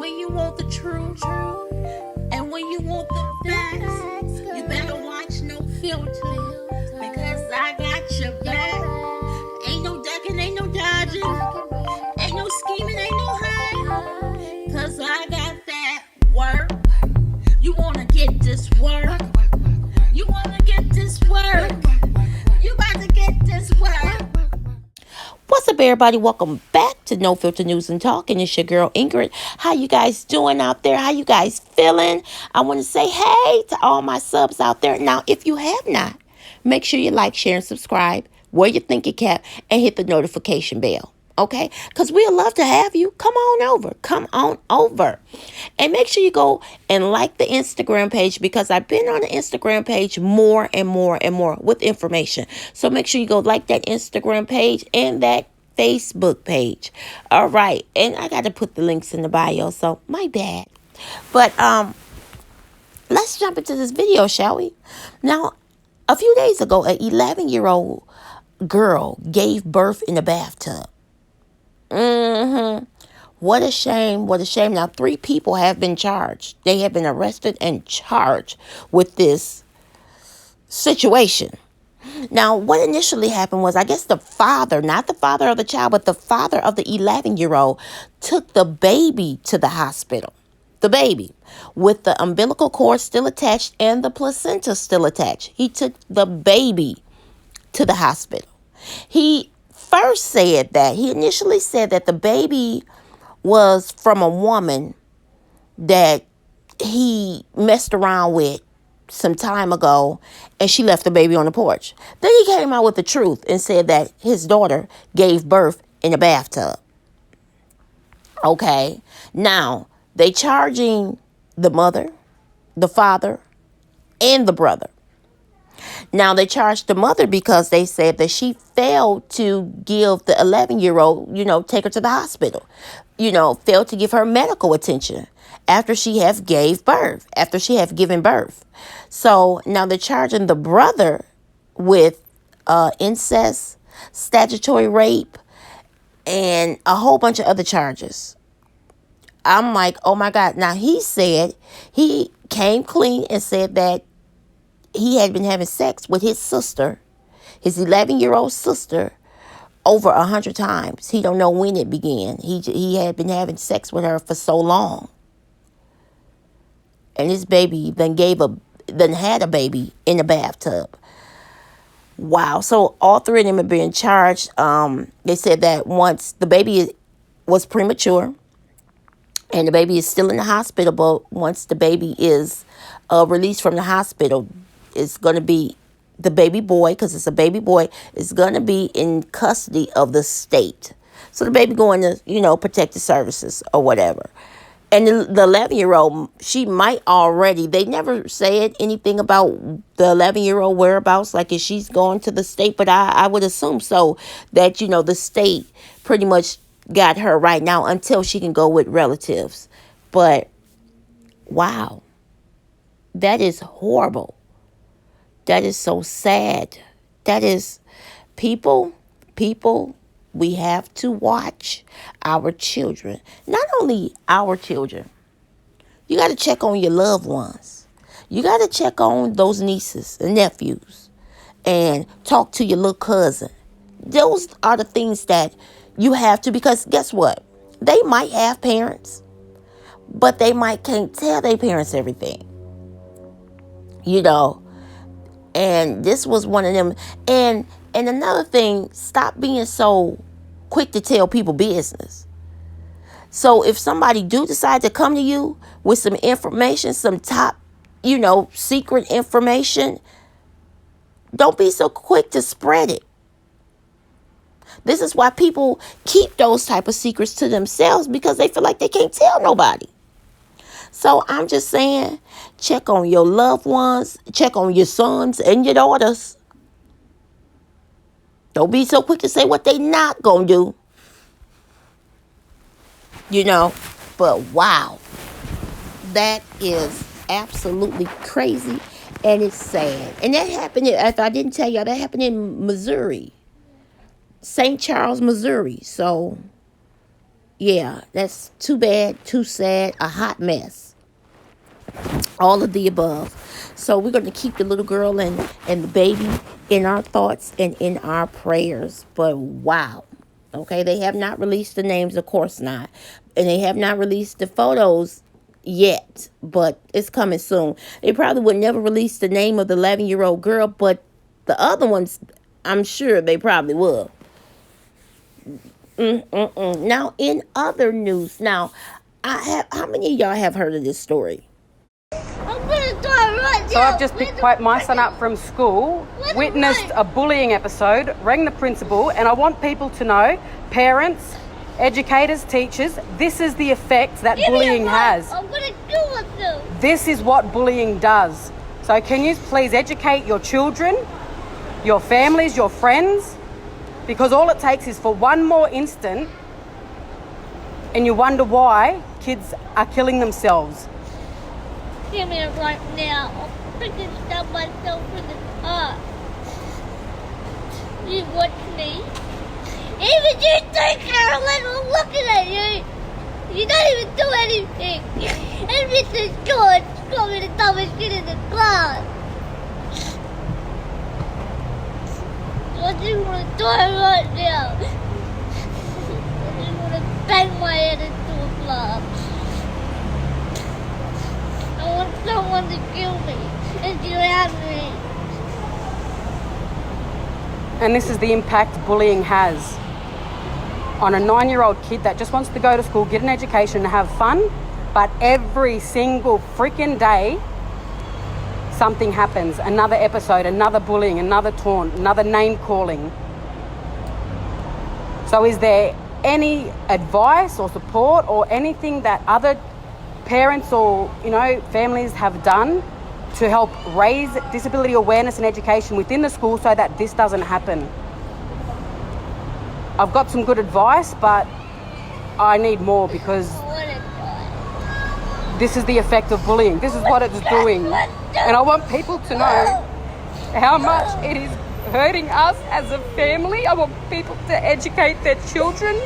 when you want the truth, and when you want the facts, you better watch No Filter, because I got your back. Ain't no ducking, ain't no dodging, ain't no scheming, ain't no hiding, cause I got that work. You wanna get this work? You wanna get this work? You about to get this work? What's up, everybody? Welcome back to No Filter News and Talk, and it's your girl Ingrid. How you guys doing out there? How you guys feeling? I want to say hey to all my subs out there. Now, if you have not, make sure you like, share, and subscribe. Wear your thinking cap and hit the notification bell. Okay? Because we'd love to have you. Come on over. Come on over. And make sure you go and like the Instagram page, because I've been on the Instagram page more and more and more with information. So make sure you go like that Instagram page and that Facebook page. All right. And I got to put the links in the bio, so my bad. But let's jump into this video, shall we? Now, a few days ago, an 11-year-old girl gave birth in a bathtub. What a shame. What a shame. Now, 3 people have been charged. They have been arrested and charged with this situation. Now, what initially happened was, I guess the father, not the father of the child, but the father of the 11-year-old took the baby to the hospital. The baby, with the umbilical cord still attached and the placenta still attached. He took the baby to the hospital. He initially said that the baby was from a woman that he messed around with some time ago, and she left the baby on the porch. Then he came out with the truth and said that his daughter gave birth in a bathtub. Okay, now they charging the mother, the father, and the brother. Now, they charged the mother because they said that she failed to give the 11-year-old, take her to the hospital, failed to give her medical attention after she have given birth. So now they're charging the brother with incest, statutory rape, and a whole bunch of other charges. I'm like, oh my God. Now, he came clean and said that he had been having sex with his sister, his 11-year-old sister, over 100 times. He don't know when it began. He had been having sex with her for so long. And his baby then had a baby in a bathtub. Wow. So all 3 of them are being charged. They said that once the baby was premature, and the baby is still in the hospital, but once the baby is released from the hospital, it's going to be the baby boy, because it's a baby boy, is going to be in custody of the state. So the baby going to, protective services or whatever. And the 11-year-old, she might already, they never said anything about the 11-year-old whereabouts, like if she's going to the state, but I would assume so, that, the state pretty much got her right now until she can go with relatives. But, wow, that is horrible. That is so sad. That is, people, we have to watch our children. Not only our children. You got to check on your loved ones. You got to check on those nieces and nephews. And talk to your little cousin. Those are the things that you have to, because guess what? They might have parents, but they can't tell their parents everything. And this was one of them. And another thing, stop being so quick to tell people business. So if somebody do decide to come to you with some information, some top, secret information, don't be so quick to spread it. This is why people keep those type of secrets to themselves, because they feel like they can't tell nobody. So I'm just saying, check on your loved ones, check on your sons and your daughters. Don't be so quick to say what they not gonna do. But wow, that is absolutely crazy, and it's sad. And that happened, if I didn't tell y'all, that happened in Missouri. St. Charles, Missouri. So Yeah, that's too bad, too sad, a hot mess. All of the above. So we're going to keep the little girl and the baby in our thoughts and in our prayers. But wow. Okay, they have not released the names, of course not. And they have not released the photos yet, but it's coming soon. They probably would never release the name of the 11-year-old girl, but the other ones, I'm sure they probably will. Now, in other news, how many of y'all have heard of this story? So I've just picked my son up from school, witnessed a bullying episode, rang the principal, and I want people to know, parents, educators, teachers, this is the effect that bullying has. I'm gonna do with them. This is what bullying does. So can you please educate your children, your families, your friends? Because all it takes is for one more instant and you wonder why kids are killing themselves. Give me it right now. I'll freaking stab myself in the car. You watch me. Even you think, Carolyn, I'm looking at you. You don't even do anything. And Mrs. George got me the dumbest shit in the class. I just want to die right now. I just want to bang my head into a glass. I want someone to kill me and drown me. And this is the impact bullying has on a 9-year-old kid that just wants to go to school, get an education and have fun, but every single freaking day something happens, another episode, another bullying, another taunt, another name calling. So is there any advice or support or anything that other parents or, families have done to help raise disability awareness and education within the school so that this doesn't happen? I've got some good advice, but I need more because this is the effect of bullying. This is what it's doing. And I want people to know how much it is hurting us as a family. I want people to educate their children.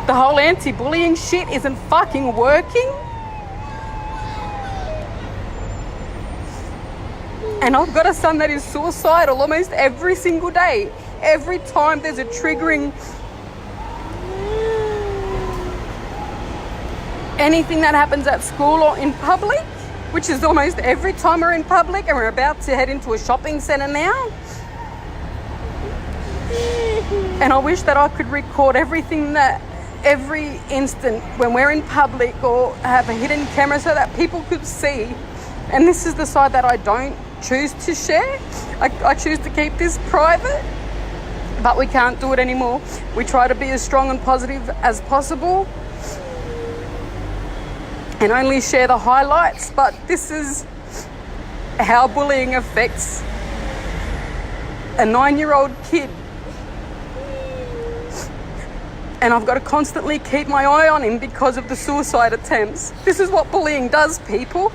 The whole anti-bullying shit isn't fucking working. And I've got a son that is suicidal almost every single day. Every time there's a triggering anything that happens at school or in public, which is almost every time we're in public, and we're about to head into a shopping centre now. And I wish that I could record every instant when we're in public or have a hidden camera so that people could see. And this is the side that I don't choose to share. I choose to keep this private, but we can't do it anymore. We try to be as strong and positive as possible and only share the highlights, but this is how bullying affects a 9-year-old kid. And I've got to constantly keep my eye on him because of the suicide attempts. This is what bullying does, people.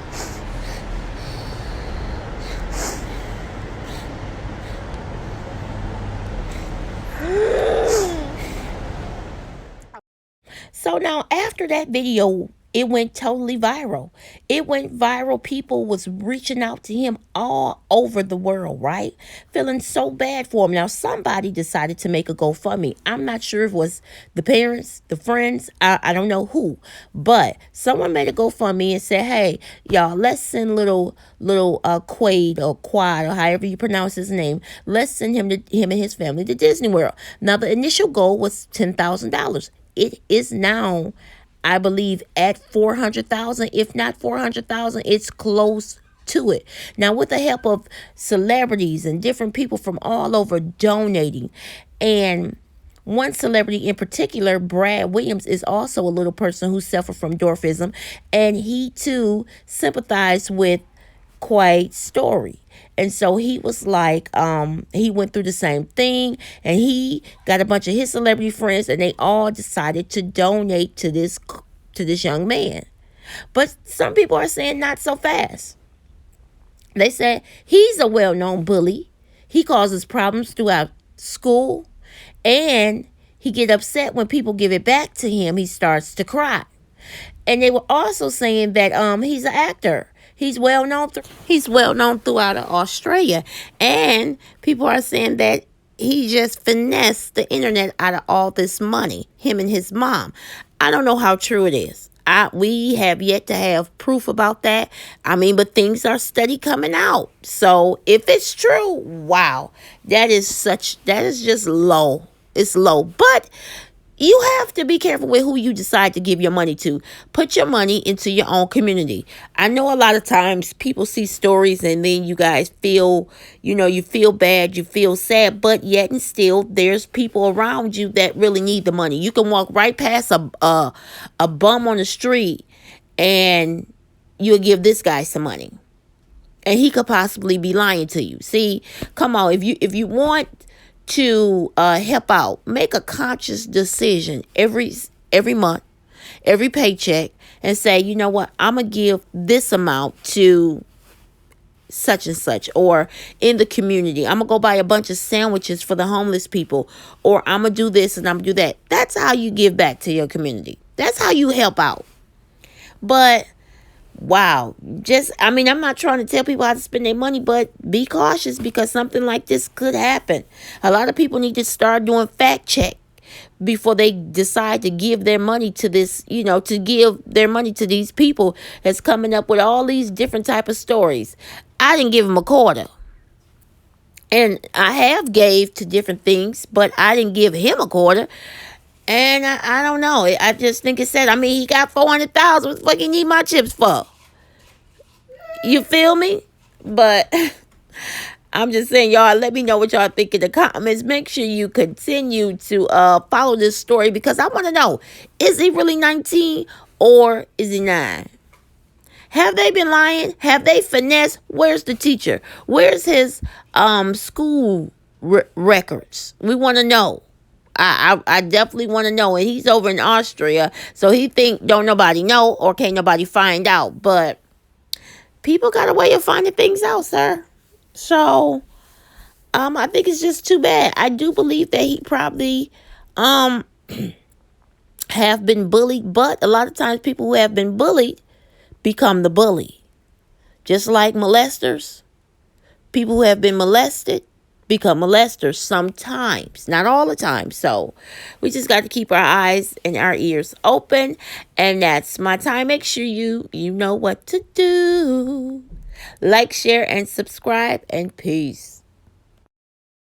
So now after that video, it went totally viral. It went viral. People was reaching out to him all over the world, right? Feeling so bad for him. Now, somebody decided to make a GoFundMe. I'm not sure if it was the parents, the friends, I don't know who. But someone made a GoFundMe and said, hey, y'all, let's send little Quaid or Quad or however you pronounce his name. Let's send him and his family to Disney World. Now, the initial goal was $10,000. It is now, I believe, at 400,000, if not 400,000, it's close to it. Now, with the help of celebrities and different people from all over donating, and one celebrity in particular, Brad Williams, is also a little person who suffered from dwarfism, and he too sympathized with Quaid's story. And so he was like, he went through the same thing, and he got a bunch of his celebrity friends, and they all decided to donate to this young man. But some people are saying not so fast. They said he's a well-known bully. He causes problems throughout school, and He get upset when people give it back to him. He starts to cry. And they were also saying that he's an actor. He's well known. He's well known throughout Australia, and people are saying that he just finessed the internet out of all this money. Him and his mom. I don't know how true it is. We have yet to have proof about that. I mean, but things are steady coming out. So if it's true, wow, that is just low. It's low, but you have to be careful with who you decide to give your money to. Put your money into your own community. I know a lot of times people see stories and then you guys feel, you feel bad, you feel sad, but yet and still there's people around you that really need the money. You can walk right past a bum on the street and you'll give this guy some money. And he could possibly be lying to you. See, come on, if you want to help out, make a conscious decision every month, every paycheck, and say, you know what, I'm gonna give this amount to such and such, or in the community, I'm gonna go buy a bunch of sandwiches for the homeless people, or I'm gonna do this and I'm gonna do that. That's how you give back to your community. That's how you help out. But wow, I'm not trying to tell people how to spend their money, but be cautious because something like this could happen. A lot of people need to start doing fact check before they decide to give their money to this, to give their money to these people that's coming up with all these different type of stories. I didn't give him a quarter. And I have gave to different things, but I didn't give him a quarter. And I don't know. I just think it's sad. He got 400,000. What the fuck he need my chips for? You feel me? But I'm just saying, y'all, let me know what y'all think in the comments. Make sure you continue to follow this story because I want to know, is he really 19 or is he 9? Have they been lying? Have they finessed? Where's the teacher? Where's his school records? We want to know. I definitely want to know. And he's over in Austria, so he think don't nobody know or can't nobody find out. But people got a way of finding things out, sir. So I think it's just too bad. I do believe that he probably have been bullied, but a lot of times people who have been bullied become the bully. Just like molesters. People who have been molested become molesters sometimes, not all the time. So we just got to keep our eyes and our ears open. And that's my time. Make sure you know what to do. Like, share, and subscribe, and peace.